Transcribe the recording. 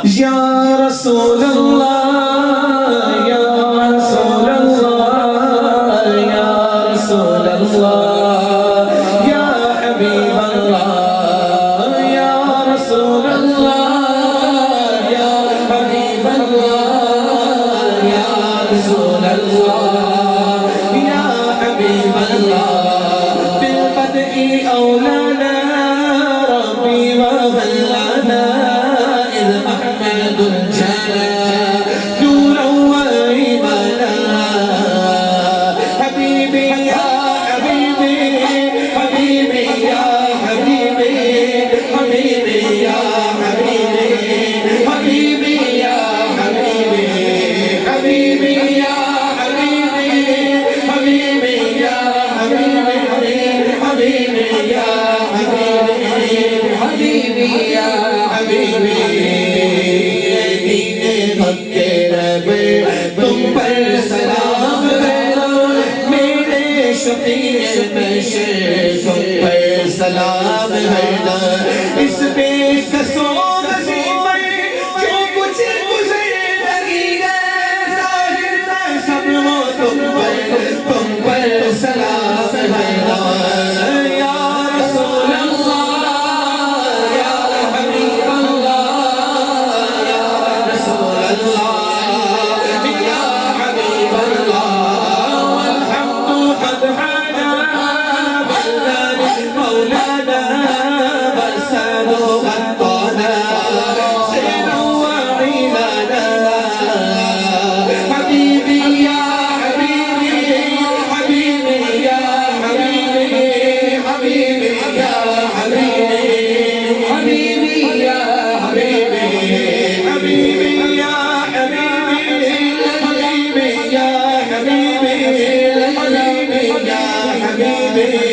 या रसूल अल्लाह या रसूल अल्लाह या रसूल अल्लाह या हबीब अल्लाह या रसूल अल्लाह या हबीब अल्लाह या रसूल अल्लाह या हबीब अल्लाह बिलबदई औलाना रब्बी व हल्लाना सलाम है ना इस बेकसों नसीब में जो कुछ गुजर लगी है सब वो तुम पर सलाम है ना या रसूल अल्लाह या हबीब अल्लाह या रसूल अल्लाह या हबीब अल्लाह वल्हम्दु कद हाना مولانا برسال خطانا سينا وعينانا حبيبي يا حبيبي حبيبي يا حبيبي حبيبي يا حبيبي حبيبي يا حبيبي حبيبي يا حبيبي حبيبي يا حبيبي حبيبي يا حبيبي